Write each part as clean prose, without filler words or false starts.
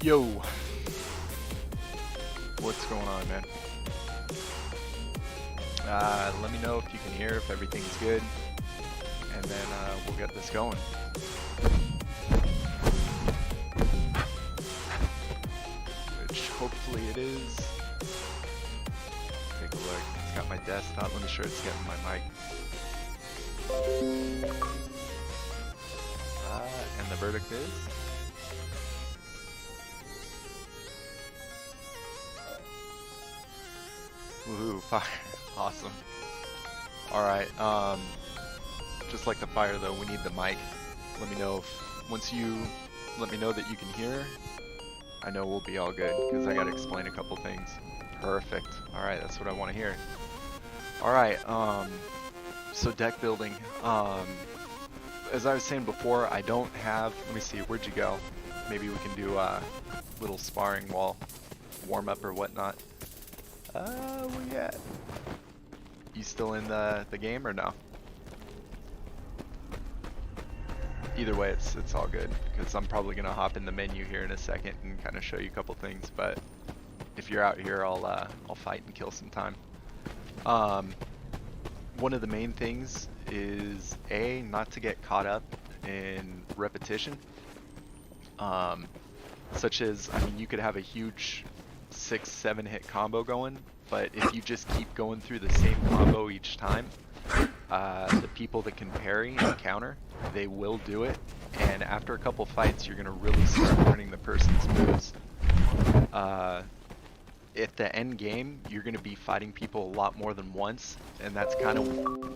Yo, what's going on, man? Let me know if you can hear, if everything's good, and then we'll get this going. Which hopefully it is. Take a look. It's got my desktop. Let me sure it's getting my mic. And the verdict is. Woohoo, fire. Awesome. Alright, just like the fire though, we need the mic. Let me know if, once you let me know that you can hear, I know we'll be all good, because I gotta explain a couple things. Perfect. Alright, that's what I want to hear. Alright, so deck building. As I was saying before, I don't have, let me see, where'd you go? Maybe we can do a little sparring while warm up or whatnot. Where you at? You still in the game or no? Either way, it's all good, because I'm probably gonna hop in the menu here in a second and kind of show you a couple things. But if you're out here, I'll fight and kill some time. One of the main things is not to get caught up in repetition. Such as, I mean, you could have a huge 6-7 hit combo going, but if you just keep going through the same combo each time, the people that can parry and counter, they will do it, and after a couple fights you're gonna really start learning the person's moves. At the end game, you're gonna be fighting people a lot more than once, and that's kind of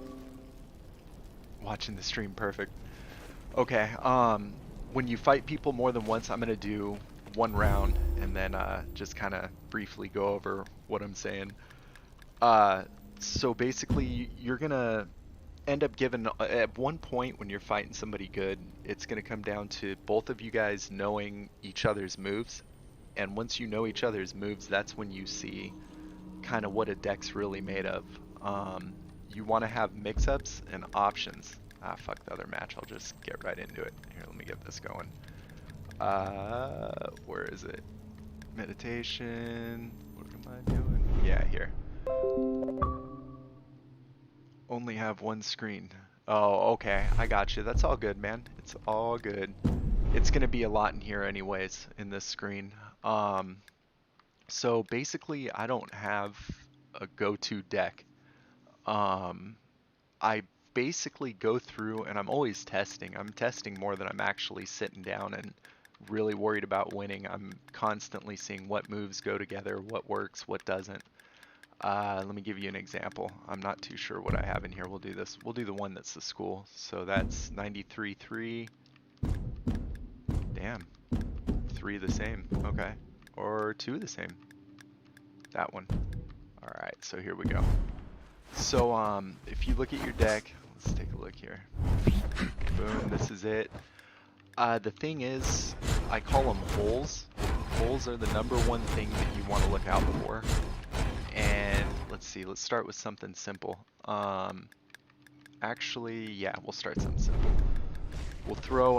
watching the stream. Perfect. Okay, when you fight people more than once, I'm gonna do one round and then just kind of briefly go over what I'm saying. So basically, you're gonna end up giving, at one point when you're fighting somebody good, it's gonna come down to both of you guys knowing each other's moves. And once you know each other's moves, that's when you see kind of what a deck's really made of. You want to have mix-ups and options. Fuck the other match, I'll just get right into it. Here, let me get this going. Where is it? Meditation. What am I doing? Yeah, here. Only have one screen. Oh, okay. I got you. That's all good, man. It's all good. It's gonna be a lot in here anyways, in this screen. So basically, I don't have a go-to deck. I basically go through, and I'm always testing. I'm testing more than I'm actually sitting down and really worried about winning. I'm constantly seeing what moves go together, what works, what doesn't. Let me give you an example. I'm not too sure what I have in here. We'll do this. We'll do the one that's the school. So that's 93-3. Damn. 3 the same. Okay. Or 2 the same. That one. Alright, so here we go. So, if you look at your deck, let's take a look here. Boom, this is it. The thing is, I call them holes. Holes are the #1 thing that you want to look out for. And let's see, let's start with something simple. Actually, yeah, we'll start something simple. We'll throw,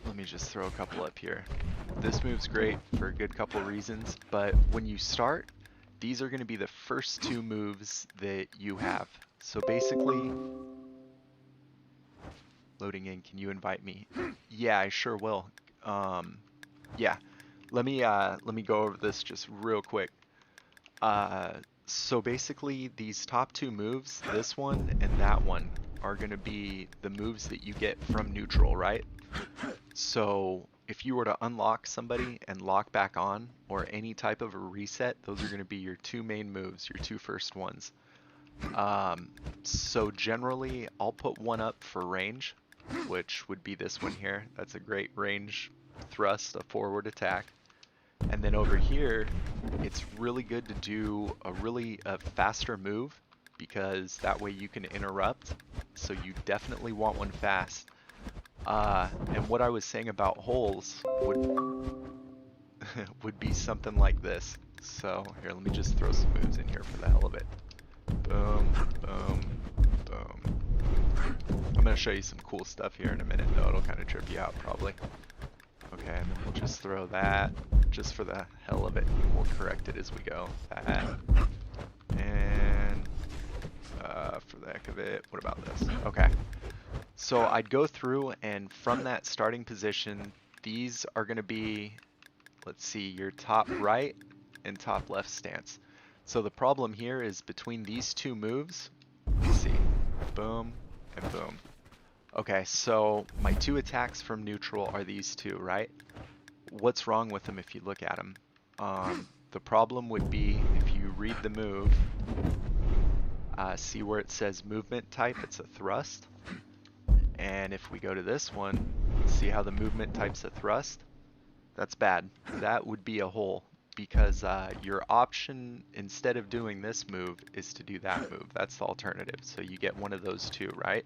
let me just throw a couple up here. This move's great for a good couple reasons, but when you start, these are going to be the first 2 moves that you have. So basically, loading in, can you invite me? Yeah, I sure will. Yeah, let me go over this just real quick. So basically, these top 2 moves, this one and that one, are going to be the moves that you get from neutral, right? So if you were to unlock somebody and lock back on, or any type of a reset, those are going to be your 2 main moves, your 2 first ones. So generally, I'll put one up for range, which would be this one here. That's a great range thrust, a forward attack. And then over here, it's really good to do a faster move, because that way you can interrupt. So you definitely want one fast. And what I was saying about holes would be something like this. So here, let me just throw some moves in here for the hell of it. Boom, boom, boom. I'm gonna show you some cool stuff here in a minute, though. It'll kind of trip you out, probably. Okay, Okay, and then we'll just throw that just for the hell of it. We'll correct it as we go. That. And for the heck of it, what about this? Okay. So I'd go through, and from that starting position, these are going to be, let's see, your top right and top left stance. So the problem here is between these two moves, let's see, boom and boom. Okay, so my two attacks from neutral are these two, right? What's wrong with them if you look at them? The problem would be if you read the move, see where it says movement type, it's a thrust. And if we go to this one, see how the movement type's a thrust? That's bad. That would be a hole, because your option, instead of doing this move, is to do that move. That's the alternative. So you get one of those two, right?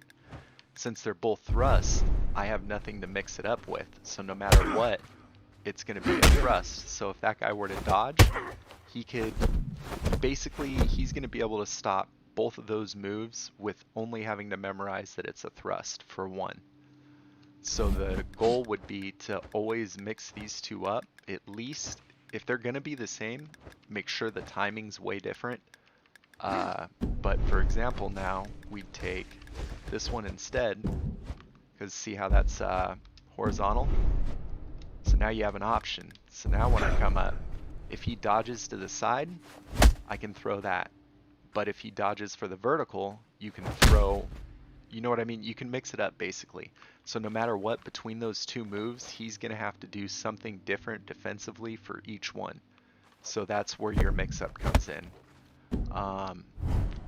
Since they're both thrusts, I have nothing to mix it up with. So no matter what, it's going to be a thrust. So if that guy were to dodge, he could, basically, he's going to be able to stop both of those moves with only having to memorize that it's a thrust for one. So the goal would be to always mix these two up. At least, if they're going to be the same, make sure the timing's way different. But for example, now we'd take this one instead, because see how that's horizontal? So now you have an option. So now when I come up, if he dodges to the side, I can throw that. But if he dodges for the vertical, you can throw, you know what I mean? You can mix it up basically. So no matter what, between those two moves, he's going to have to do something different defensively for each one. So that's where your mix-up comes in.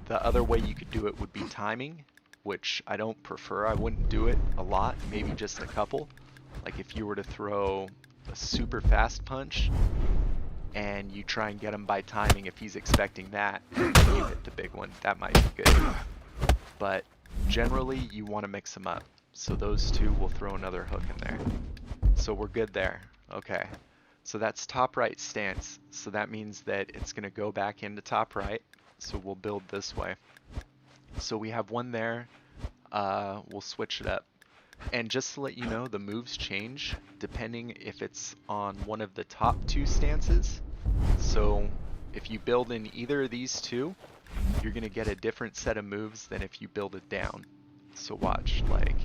The other way you could do it would be timing, which I don't prefer. I wouldn't do it a lot, maybe just a couple. Like if you were to throw a super fast punch and you try and get him by timing, if he's expecting that, and then you hit the big one, that might be good. But generally you want to mix them up. So those two will throw another hook in there. So we're good there. Okay. So that's top right stance. So that means that it's going to go back into top right. So we'll build this way. So we have one there. We'll switch it up. And just to let you know, the moves change depending if it's on one of the top two stances. So if you build in either of these two, you're going to get a different set of moves than if you build it down. So watch, like,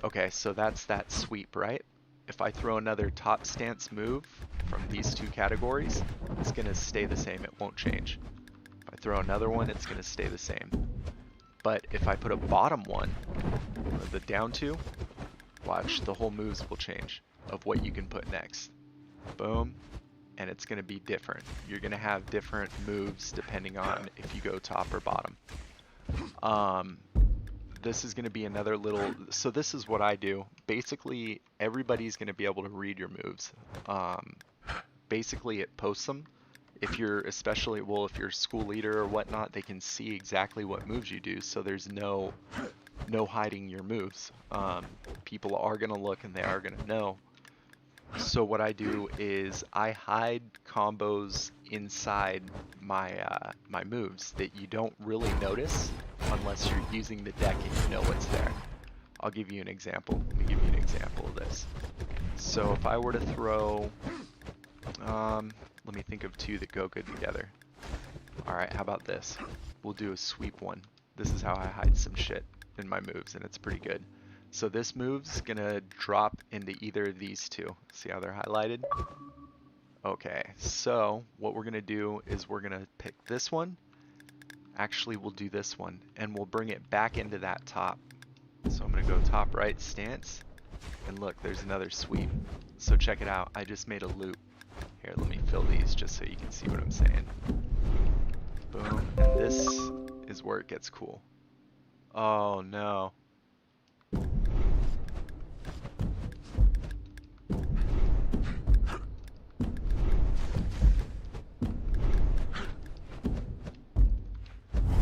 okay, so that's that sweep, right? If I throw another top stance move from these two categories, it's going to stay the same, it won't change. If I throw another one, it's going to stay the same. But if I put a bottom one, or the down two, watch, the whole moves will change of what you can put next. Boom, and it's going to be different. You're going to have different moves depending on if you go top or bottom. This is going to be another little, so this is what I do. Basically, everybody's going to be able to read your moves. Basically, it posts them. If you're especially, well, if you're a school leader or whatnot, they can see exactly what moves you do. So there's no hiding your moves. People are going to look and they are going to know. So what I do is I hide combos inside my my moves that you don't really notice unless you're using the deck and you know what's there. I'll give you an example. Let me give you an example of this. So if I were to throw, let me think of two that go good together. Alright, how about this? We'll do a sweep one. This is how I hide some shit in my moves, and it's pretty good. So this move's gonna drop into either of these two. See how they're highlighted? Okay, so what we're gonna do is we're gonna pick this one. Actually, we'll do this one, and we'll bring it back into that top. So I'm gonna go top right stance, and look, there's another sweep. So check it out, I just made a loop. Here, let me fill these just so you can see what I'm saying. Boom, and this is where it gets cool. Oh no.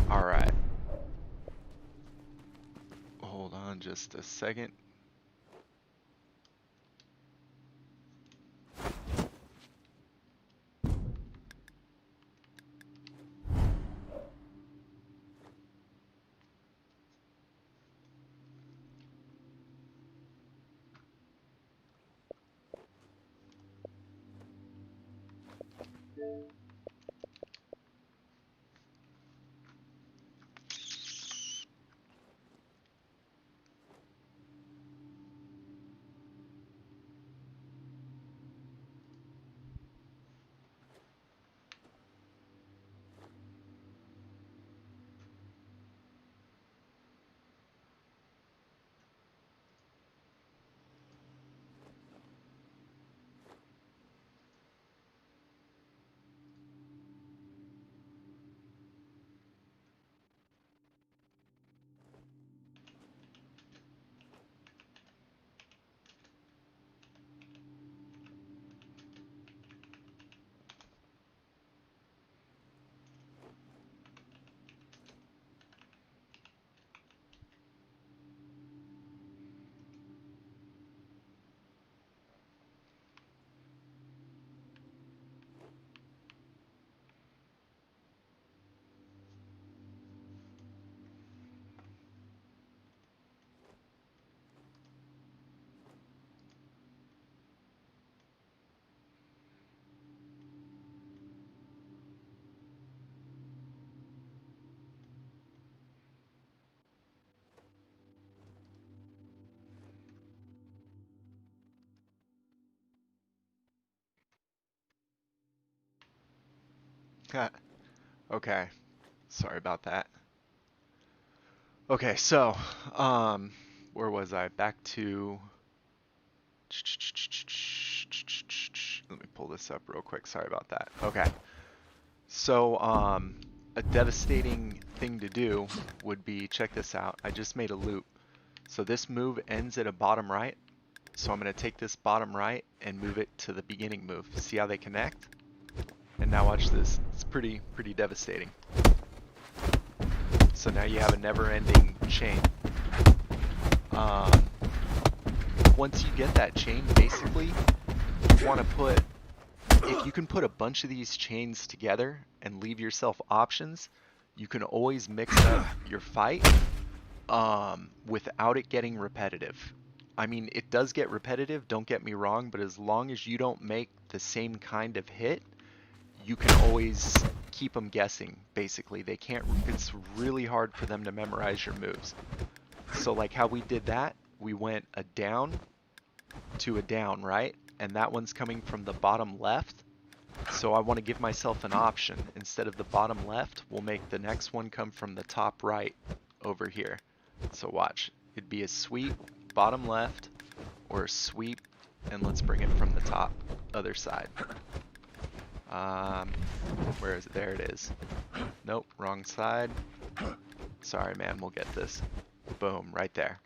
Alright. Hold on just a second. Okay, sorry about that. Okay, so, where was I? Back to. Let me pull this up real quick. Sorry about that. Okay, so, a devastating thing to do would be, check this out. I just made a loop. So this move ends at a bottom right. So I'm going to take this bottom right and move it to the beginning move. See how they connect? And now watch this. It's pretty devastating. So now you have a never-ending chain. Once you get that chain, basically, you want to put, if you can put a bunch of these chains together and leave yourself options, you can always mix up your fight without it getting repetitive. I mean, it does get repetitive, don't get me wrong, but as long as you don't make the same kind of hit, you can always keep them guessing, basically. They can't, it's really hard for them to memorize your moves. So like how we did that, we went a down to a down, right? And that one's coming from the bottom left. So I want to give myself an option. Instead of the bottom left, we'll make the next one come from the top right over here. So watch, it'd be a sweep, bottom left, or a sweep, and let's bring it from the top, other side. Where is it? There it is. Nope, wrong side. Sorry, man, we'll get this. Boom, right there.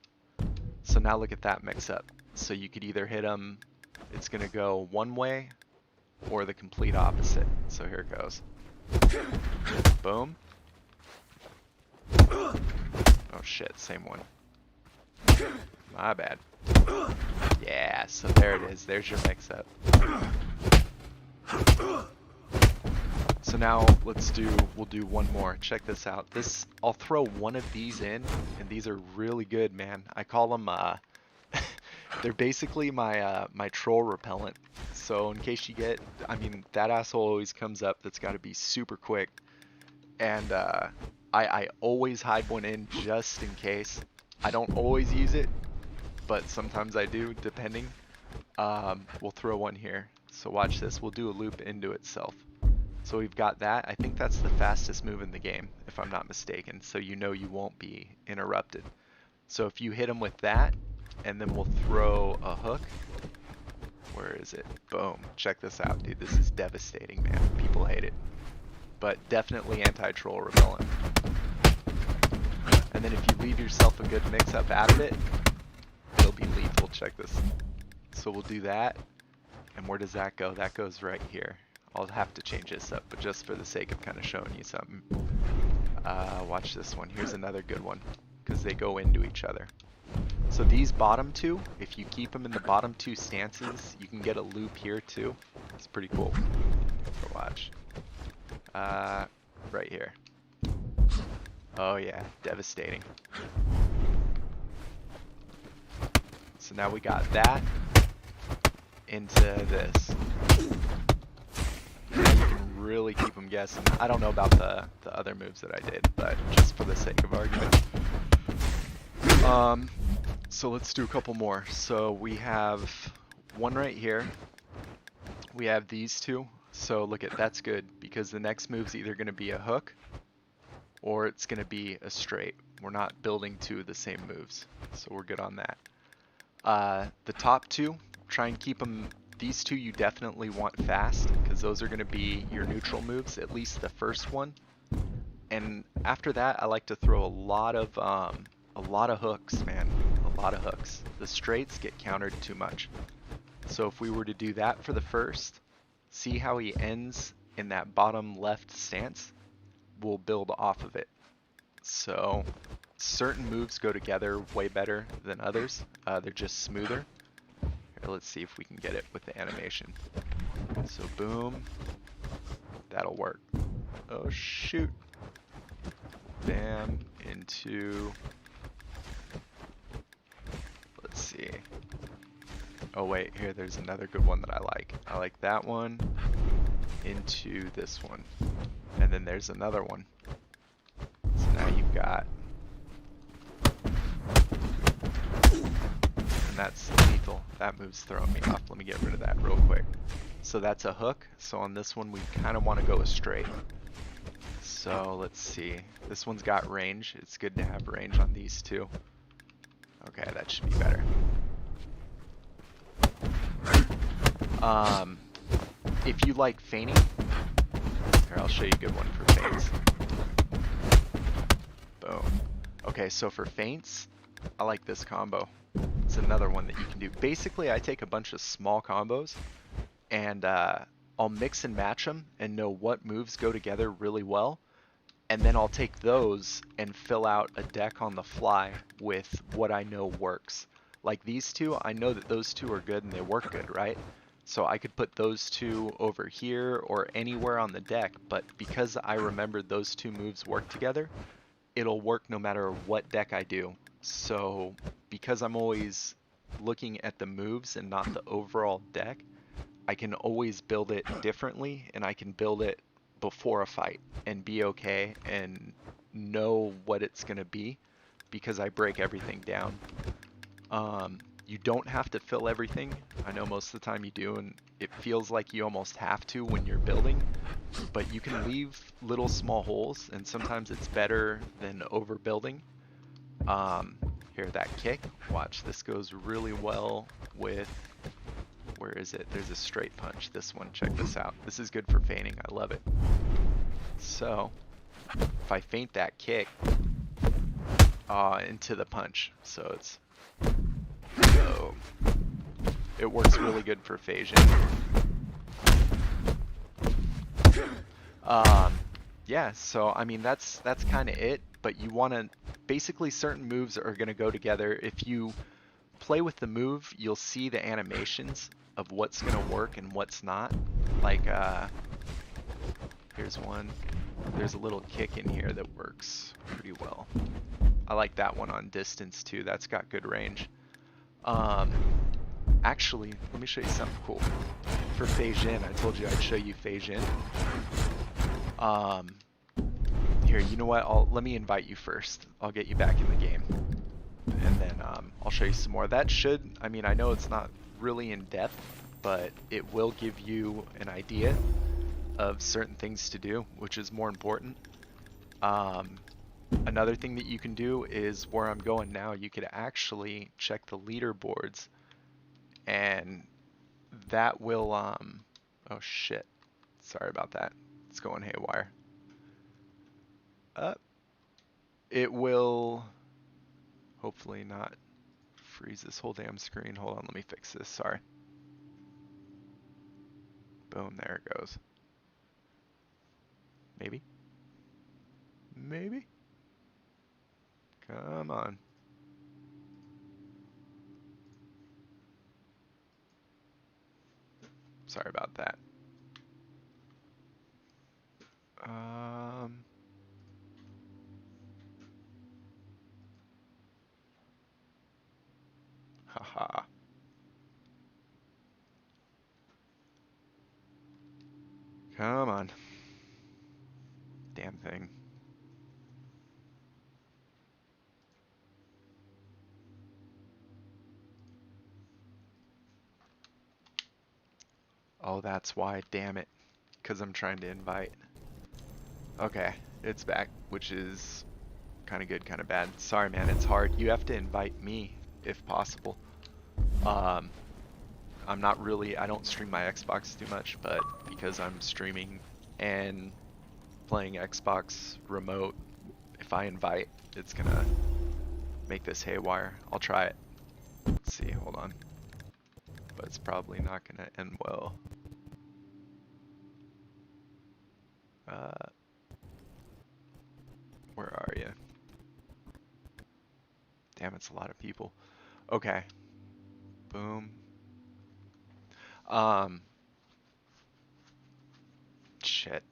So now look at that mix up. So you could either hit them, it's gonna go one way, or the complete opposite. So here it goes. Boom. Oh shit, same one. My bad. Yeah, so there it is. There's your mix up. So now we'll do one more. Check this out. I'll throw one of these in, and these are really good, man. I call them, they're basically my troll repellent. So in case you get, I mean, that asshole always comes up that's got to be super quick. And I always hide one in just in case. I don't always use it, but sometimes I do, depending. We'll throw one here. So watch this. We'll do a loop into itself. So we've got that. I think that's the fastest move in the game, if I'm not mistaken. So you know you won't be interrupted. So if you hit him with that, and then we'll throw a hook. Where is it? Boom. Check this out, dude. This is devastating, man. People hate it. But definitely anti-troll repellent. And then if you leave yourself a good mix-up out of it, it'll be lethal. Check this. So we'll do that. And where does that go? That goes right here. I'll have to change this up, but just for the sake of kind of showing you something. Watch this one. Here's another good one, because they go into each other. So these bottom two, if you keep them in the bottom two stances, you can get a loop here too. It's pretty cool. Watch. Right here. Oh yeah, devastating. So now we got that into this. Now you can really keep them guessing. I don't know about the other moves that I did, but just for the sake of argument. So let's do a couple more. So we have one right here. We have these two. So look at, that's good because the next move's either going to be a hook or it's going to be a straight. We're not building two of the same moves, so we're good on that. The top two, try and keep them, these two you definitely want fast because those are going to be your neutral moves, at least the first one. And after that, I like to throw a lot of hooks, man, a lot of hooks. The straights get countered too much. So if we were to do that for the first, see how he ends in that bottom left stance? We'll build off of it. So certain moves go together way better than others. They're just smoother. Here, let's see if we can get it with the animation. So boom, that'll work. Oh shoot. Bam, into, let's see. Oh wait, here, there's another good one that I like. I like that one into this one. And then there's another one. So now you've got, and that's lethal. That move's throwing me off. Let me get rid of that real quick. So that's a hook. So on this one, we kind of want to go straight. So let's see. This one's got range. It's good to have range on these two. Okay, that should be better. If you like feigning, here, I'll show you a good one for feints. Boom. Okay, so for feints, I like this combo. It's another one that you can do. Basically, I take a bunch of small combos and I'll mix and match them and know what moves go together really well. And then I'll take those and fill out a deck on the fly with what I know works. Like these two, I know that those two are good and they work good, right? So I could put those two over here or anywhere on the deck, but because I remembered those two moves work together, it'll work no matter what deck I do. So because I'm always looking at the moves and not the overall deck, I can always build it differently and I can build it before a fight and be okay and know what it's going to be because I break everything down. You don't have to fill everything. I know most of the time you do, and it feels like you almost have to when you're building, but you can leave little small holes, and sometimes it's better than overbuilding. Here, that kick, watch, this goes really well with, where is it? There's a straight punch. This one, check this out. This is good for feigning, I love it. So, if I feint that kick into the punch, so it's, so it works really good for Phasian. Yeah, so I mean that's kind of it, but you want to, basically certain moves are going to go together. If you play with the move, you'll see the animations of what's going to work and what's not. Like here's one. There's a little kick in here that works pretty well. I like that one on distance too. That's got good range. Actually, let me show you something cool. For Phasian, I told you I'd show you Phasian. Here, you know what? Let me invite you first. I'll get you back in the game. And then I'll show you some more. That should, I mean, I know it's not really in depth, but it will give you an idea of certain things to do, which is more important. Another thing that you can do is where I'm going now, you could actually check the leaderboards and that will, oh shit, sorry about that. It's going haywire. It will hopefully not freeze this whole damn screen. Hold on, let me fix this, sorry. Boom, there it goes. Maybe? Maybe? Come on. Sorry about that. Haha. Come on. damn thing. Oh, that's why, damn it. Because I'm trying to invite. Okay, it's back, which is kind of good, kind of bad. Sorry, man, it's hard. You have to invite me if possible. Um, I'm not really, I don't stream my Xbox too much, but because I'm streaming and playing Xbox remote, if I invite, it's gonna make this haywire. I'll try it. Let's see, hold on. But it's probably not gonna end well. Uh, where are you? Damn, it's a lot of people. Okay. Boom. Um, shit.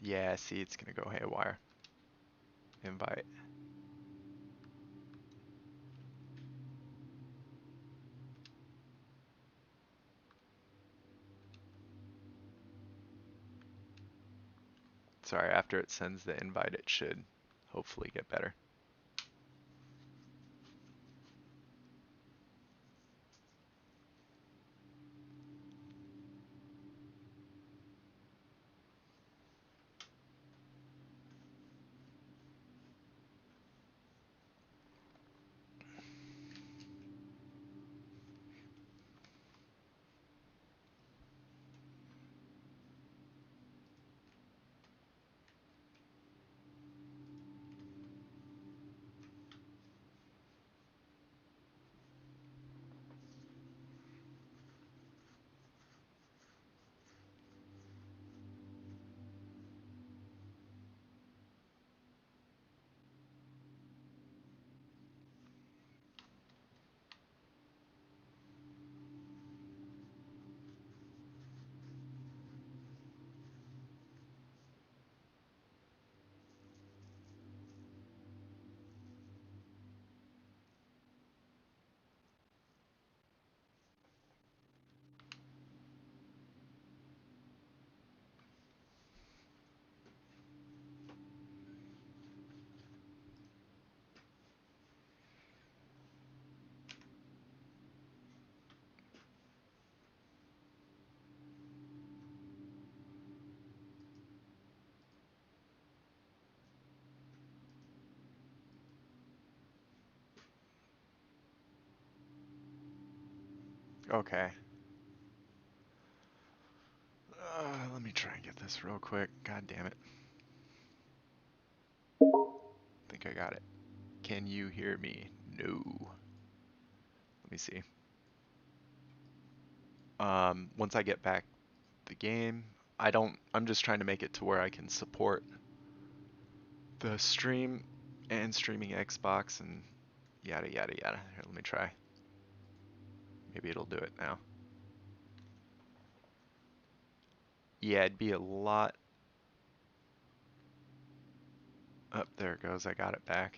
Yeah, see, it's gonna go haywire. Invite. Sorry, after it sends the invite, it should hopefully get better. Okay. Let me try and get this real quick. God damn it. Think I got it. Can you hear me? No. Let me see. Once I get back the game, I'm just trying to make it to where I can support the stream and streaming Xbox and yada yada yada. Here, let me try. Maybe it'll do it now. Yeah, it'd be a lot. Oh, there it goes. I got it back.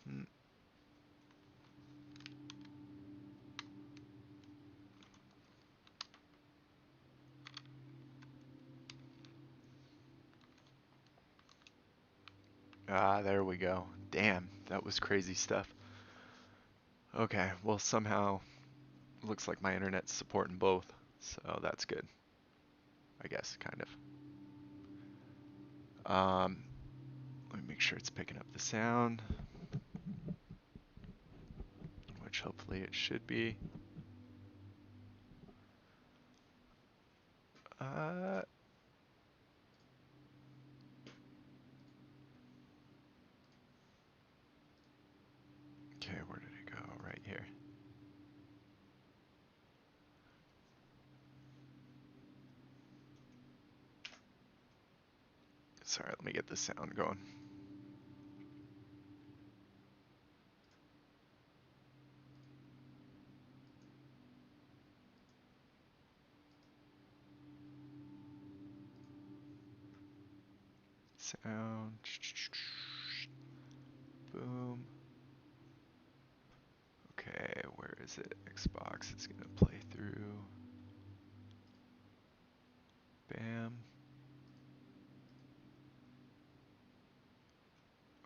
Hmm. Ah, there we go. Damn, that was crazy stuff. Okay, well somehow looks like my internet's supporting both, so that's good. I guess, kind of. Let me make sure it's picking up the sound, which hopefully it should be. Uh, okay, where did it go? Right here. Sorry, let me get the sound going. sound. Boom. Okay, where is it? Xbox is gonna play through. Bam.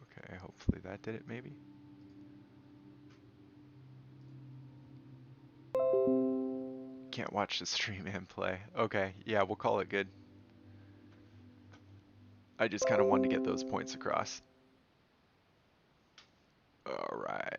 Okay, hopefully that did it maybe. Can't watch the stream and play. Okay, yeah, we'll call it good. I just kind of wanted to get those points across. Alright.